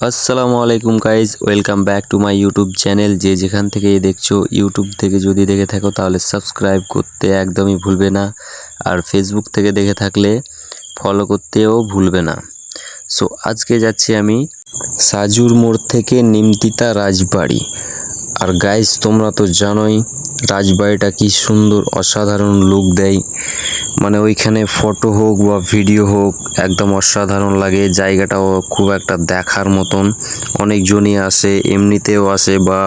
আসসালামু আলাইকুম guys, welcome back to my YouTube channel. যে যেখান থেকে দেখছো, ইউটিউব থেকে যদি দেখে থাকো তাহলে সাবস্ক্রাইব করতে একদমই ভুলবে না, আর ফেসবুক থেকে দেখে থাকলে ফলো করতেও ভুলবে না। সো আজকে যাচ্ছি আমি সাজুর মোড় থেকে নিমতিতা রাজবাড়ি। আর গাইজ তোমরা তো জানোই রাজবাড়িটা কি সুন্দর অসাধারণ লুক দেয়, মানে ওইখানে ফটো হোক বা ভিডিও হোক একদম অসাধারণ লাগে। জায়গাটাও খুব একটা দেখার মতন, অনেকজনই আসে, এমনিতেও আসে বা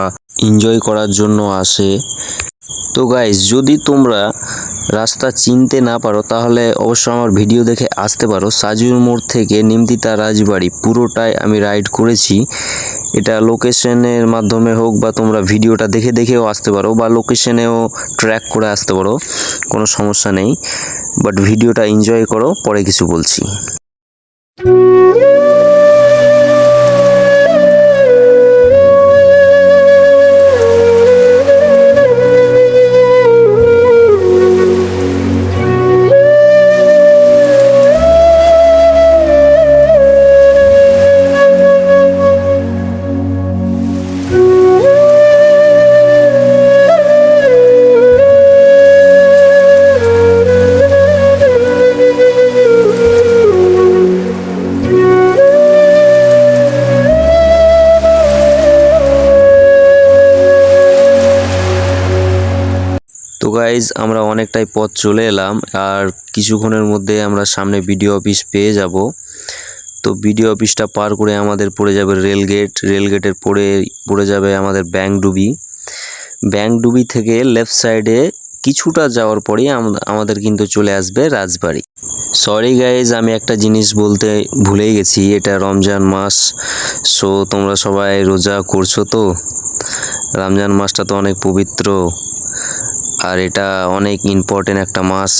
এনজয় করার জন্য আসে। তো গাইজ যদি তোমরা রাস্তা চিনতে না পারো তাহলে অবশ্যই আমার ভিডিও দেখে আসতে পারো। সাজুর মোড় থেকে নিমতিতা রাজবাড়ি পুরোটাই আমি রাইড করেছি। এটা লোকেশনের মাধ্যমে হোক বা তোমরা ভিডিওটা দেখেও আসতে পারো বা লোকেশনেও ট্র্যাক করে আসতে পারো, কোনো সমস্যা নেই। বাট ভিডিওটা এনজয় করো, পরে কিছু বলছি। তো গাইজ আমরা অনেকটাই পথ চলে এলাম, আর কিছুক্ষণের মধ্যে আমরা সামনে বিডিও অফিস পেয়ে যাব। তো বিডিও অফিসটা পার করে আমাদের পড়ে যাবে রেলগেট, রেলগেটের পড়ে যাবে আমাদের ব্যাংকডুবি থেকে লেফট সাইডে কিছুটা যাওয়ার পরেই আমাদের কিন্তু চলে আসবে রাজবাড়ি। সরি গাইজ, আমি একটা জিনিস বলতে ভুলেই গেছি, এটা রমজান মাস। সো তোমরা সবাই রোজা করছো তো? রমজান মাসটা তো অনেক পবিত্র, আর এটা অনেক ইম্পর্টেন্ট একটা মাস।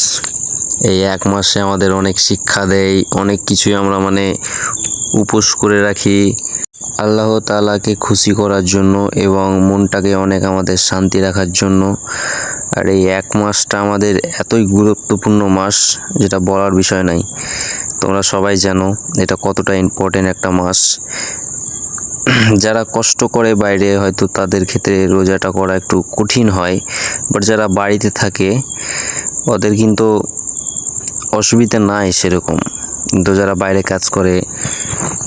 এই এক মাসে আমাদের অনেক শিক্ষা দেয়, অনেক কিছুই আমরা উপোস করে রাখি আল্লাহ তাআলাকে খুশি করার জন্য এবং মনটাকে অনেক আমাদের শান্তি রাখার জন্য। আর এই এক মাসটা আমাদের এতই গুরুত্বপূর্ণ মাস, যেটা বলার বিষয় নাই। তোমরা সবাই জানো এটা কতটা ইম্পর্টেন্ট একটা মাস। যারা কষ্ট করে বাইরে, হয়তো তাদের ক্ষেত্রে রোজাটা করা একটু কঠিন হয়, বাট যারা বাড়িতে থাকে ওদের কিন্তু অসুবিধা নাই সেরকম, কিন্তু যারা বাইরে কাজ করে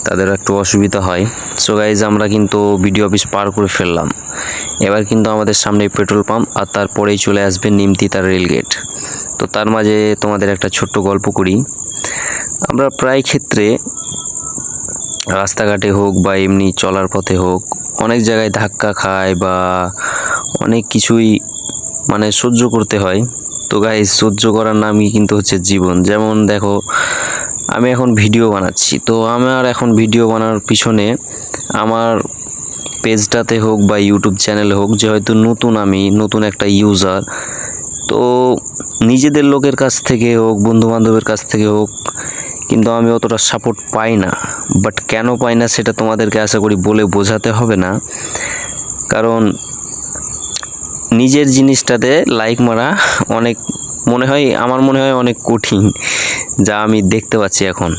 তাদের একটু অসুবিধা হয়। সো গাইজ আমরা কিন্তু বিডিও অফিস পার করে ফেললাম। এবার কিন্তু আমাদের সামনে পেট্রোল পাম্প, আর তারপরেই চলে আসবে নিমতিতা রেলগেট। তো তার মাঝে তোমাদের একটা ছোট্ট গল্প করি। আমরা প্রায় ক্ষেত্রে রাস্তাঘাটে হোক বা এমনি চলার পথে হোক অনেক জায়গায় ধাক্কা খায় বা অনেক কিছুই সহ্য করতে হয়। তো গাইজ সহ্য করার নামই কিন্তু হচ্ছে জীবন। যেমন দেখো, আমি এখন ভিডিও বানাচ্ছি, তো আমার এখন ভিডিও বানানোর পিছনে আমার পেজটাতে হোক বা ইউটিউব চ্যানেলে হোক, যে হয়তো আমি নতুন একটা ইউজার, তো নিজেদের লোকের কাছ থেকে হোক, বন্ধু বান্ধবের কাছ থেকে হোক, কিন্তু আমি অতটা সাপোর্ট পাই না। বাট কেন পাই না সেটা তোমাদেরকে আশা করি বলে বোঝাতে হবে না, কারণ নিজের জিনিসটাতে লাইক মারা আমার মনে হয় অনেক কঠিন, যা আমি দেখতে পাচ্ছি এখন।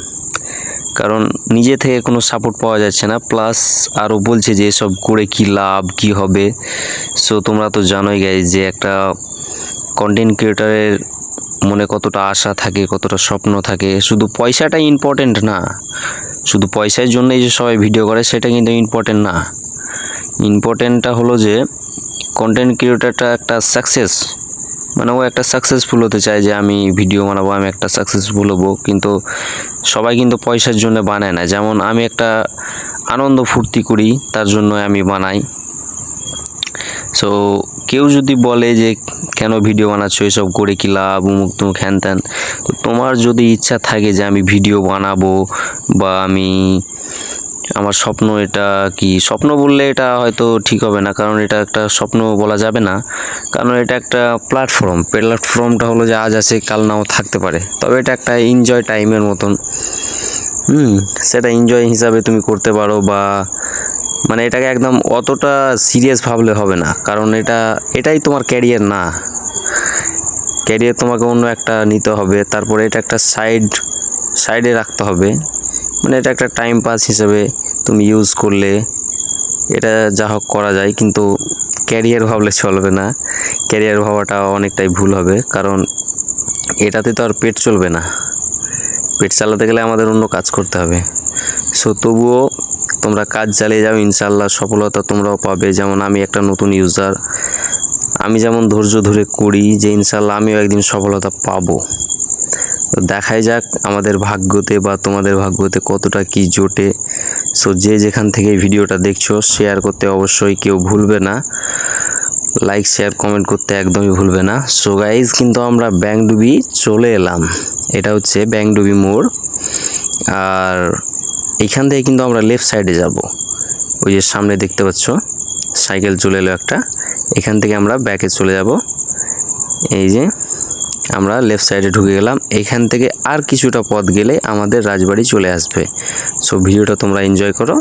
কারণ নিজে থেকে কোনো সাপোর্ট পাওয়া যাচ্ছে না, প্লাস আরও বলছে যে এসব করে কি লাভ, কি হবে। সো তোমরা তো জানোই গাইজ যে একটা কন্টেন্ট ক্রিয়েটারের মনে কতটা আশা থাকে, কতটা স্বপ্ন থাকে। শুধু পয়সাটাই ইম্পর্টেন্ট না, শুধু পয়সার জন্যই যে সবাই ভিডিও করে সেটা কিন্তু ইম্পর্টেন্ট না। ইম্পর্টেন্টটা হলো যে কন্টেন্ট ক্রিয়েটারটা একটা সাকসেস, ও একটা সাকসেসফুল হতে চায় যে আমি ভিডিও বানাবো, আমি একটা সাকসেসফুল হবো। কিন্তু সবাই কিন্তু পয়সার জন্য বানায় না। যেমন আমি একটা আনন্দ ফুর্তি করি, তার জন্য আমি বানাই। সো কেউ যদি বলে যে কেন ভিডিও বানাচ্ছো, এসব করে কি লাভ, উমুক তুমুক হ্যান ত্যান, তো তোমার যদি ইচ্ছা থাকে যে আমি ভিডিও বানাবো বা আমার স্বপ্ন, এটা কি স্বপ্ন বললে এটা হয়তো ঠিক হবে না, কারণ এটা একটা স্বপ্ন বলা যাবে না, কারণ এটা একটা প্ল্যাটফর্মটা হলো যে আজ আছে কাল নাও থাকতে পারে। তবে এটা একটা এনজয় টাইমের মতন, সেটা এনজয় হিসাবে তুমি করতে পারো, বা এটাকে একদম অতটা সিরিয়াস ভাবলে হবে না, কারণ এটাই তোমার ক্যারিয়ার না। ক্যারিয়ার তোমাকে অন্য একটা নিতে হবে, তারপরে এটা একটা সাইডে রাখতে হবে। মানে এটা একটা টাইম পাস হিসেবে তুমি ইউজ করলে এটা যা হোক করা যায়, কিন্তু ক্যারিয়ার ভাবলে চলবে না। ক্যারিয়ার ভাবাটা অনেকটাই ভুল হবে, কারণ এটাতে তো আর পেট চলবে না। পেট চালাতে গেলে আমাদের অন্য কাজ করতে হবে। সো তবুও তোমরা কাজ চালিয়ে যাও, ইনশাল্লাহ সফলতা তোমরাও পাবে। যেমন আমি একটা নতুন ইউজার, আমি যেমন ধৈর্য ধরে করি যে ইনশাল্লাহ আমিও একদিন সফলতা পাবো। তো দেখাই যাক আমাদের ভাগ্যতে বা তোমাদের ভাগ্যতে কতটা কি জোটে। সো যে যেখান থেকে ভিডিওটা দেখছো শেয়ার করতে অবশ্যই কেউ ভুলবে না, লাইক শেয়ার কমেন্ট করতে একদমই ভুলবে না। সো গাইজ কিন্তু আমরা ব্যাংডুবি চলে এলাম, এটা হচ্ছে ব্যাংডুবি মোড়। আর এইখান থেকে কিন্তু আমরা লেফট সাইডে যাব। ওই যে সামনে দেখতে পাচ্ছ সাইকেল চলে এলো একটা, এখান থেকে আমরা ব্যাকে চলে যাব। এই যে আমরা লেফট সাইডে ঢুকে গেলাম, এইখান থেকে আর কিছুটা পথ গেলে আমাদের রাজবাড়ি চলে আসবে। সো ভিডিওটা তোমরা এনজয় করো।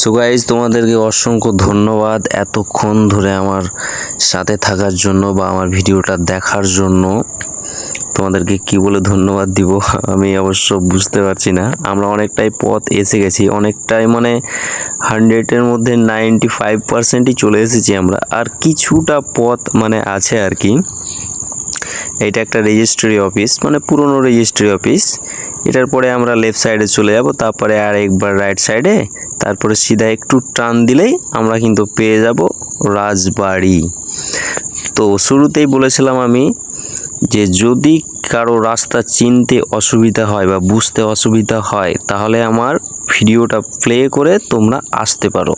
সো গাইজ তোমাদেরকে অসংখ্য ধন্যবাদ এতক্ষণ ধরে আমার সাথে থাকার জন্য বা আমার ভিডিওটা দেখার জন্য। তোমাদেরকে কি বলে ধন্যবাদ দিব আমি অবশ্য বুঝতে পারছি না। আমরা অনেকটাই পথ এসে গেছি, অনেকটাই মানে 100-এর মধ্যে 95%ই চলে এসেছি আমরা। আর কিছুটা পথ মানে আছে আর কি। এটা একটা রেজিস্ট্রি অফিস, মানে পুরনো রেজিস্ট্রি অফিস। এটার পরে আমরা লেফট সাইডে চলে যাব, তারপরে আর একবার রাইট সাইডে, তারপরে সিধা একটু টার্ন দিলেই আমরা কিন্তু পেয়ে যাব রাজবাড়ি। তো শুরুতেই বলেছিলাম আমি যে যদি কারো রাস্তা চিনতে অসুবিধা হয় বা বুঝতে অসুবিধা হয় তাহলে আমার ভিডিওটা প্লে করে তোমরা আসতে পারো,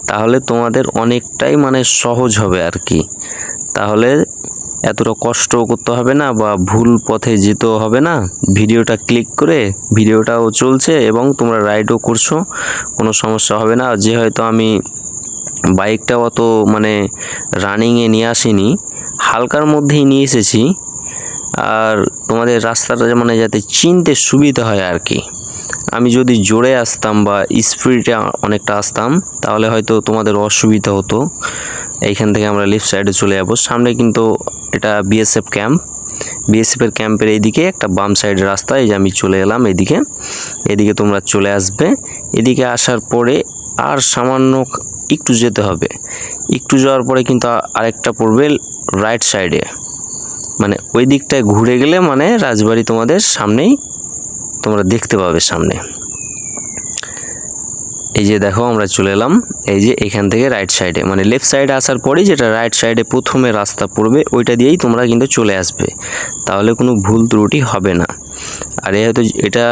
তাহলে তোমাদের অনেকটাই মানে সহজ হবে আর কি। তাহলে এতটা কষ্টও করতে হবে না বা ভুল পথে যেতেও হবে না। ভিডিওটা ক্লিক করে ভিডিওটাও চলছে এবং তোমরা রাইডও করছো, কোনো সমস্যা হবে না। যে হয়তো আমি বাইকটা অত মানে রানিংয়ে নিয়ে আসিনি, হালকার মধ্যেই নিয়ে এসেছি। আর তোমাদের রাস্তাটা মানে যাতে চিনতে সুবিধা হয় আর কি। আমি যদি জোরে আসতাম বা স্পিডে অনেকটা আসতাম তাহলে হয়তো তোমাদের অসুবিধা হতো। এইখান থেকে আমরা লেফট সাইডে চলে যাব। সামনে কিন্তু এটা বিএসএফ ক্যাম্প, বিএসএফের ক্যাম্পের এইদিকে একটা বাম সাইডের রাস্তা। এই যে আমি চলে এলাম এদিকে, এদিকে তোমরা চলে আসবে। এদিকে আসার পরে আর সামান্য একটু যেতে হবে, একটু যাওয়ার পরে কিন্তু আরেকটা পড়বে রাইট সাইডে, মানে ওই দিকটায় ঘুরে গেলে মানে রাজবাড়ি তোমাদের সামনেই তোমরা দেখতে পাবে সামনে। এই যে দেখো আমরা চলে এলাম, এই যে এখান থেকে রাইট সাইডে মানে লেফট সাইডে আসার পরেই যেটা রাইট সাইডে প্রথমে রাস্তা পড়বে ওইটা দিয়েই তোমরা কিন্তু চলে আসবে, তাহলে কোনো ভুল ত্রুটি হবে না। আর হয়তো এটা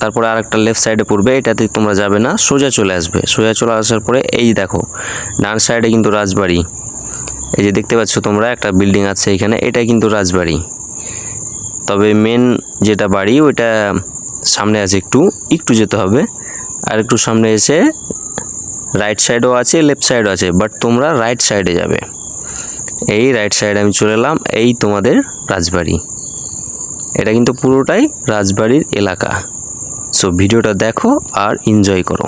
তারপরে আরেকটা লেফট সাইডে পড়বে, এটাতে তোমরা যাবে না, সোজা চলে আসবে। সোজা চলে আসার পরে এই দেখো ডান সাইডে কিন্তু রাজবাড়ি, এই যে দেখতে পাচ্ছ তোমরা একটা বিল্ডিং আছে এখানে, এটা কিন্তু রাজবাড়ি। তবে মেন যেটা বাড়ি ওইটা সামনে আছে, একটু যেতে হবে। আর একটু সামনে এসে রাইট সাইডও আছে লেফট সাইডও আছে, বাট তোমরা রাইট সাইডে যাবে। এই রাইট সাইডে আমি চলে এলাম, এই তোমাদের রাজবাড়ি। এটা কিন্তু পুরোটাই রাজবাড়ির এলাকা। সো ভিডিওটা দেখো আর এনজয় করো।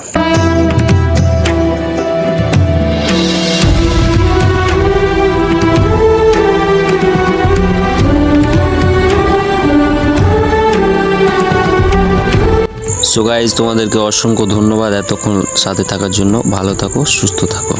সো গাইজ তোমাদেরকে অসংখ্য ধন্যবাদ এতক্ষণ সাথে থাকার জন্য। ভালো থাকো, সুস্থ থাকো।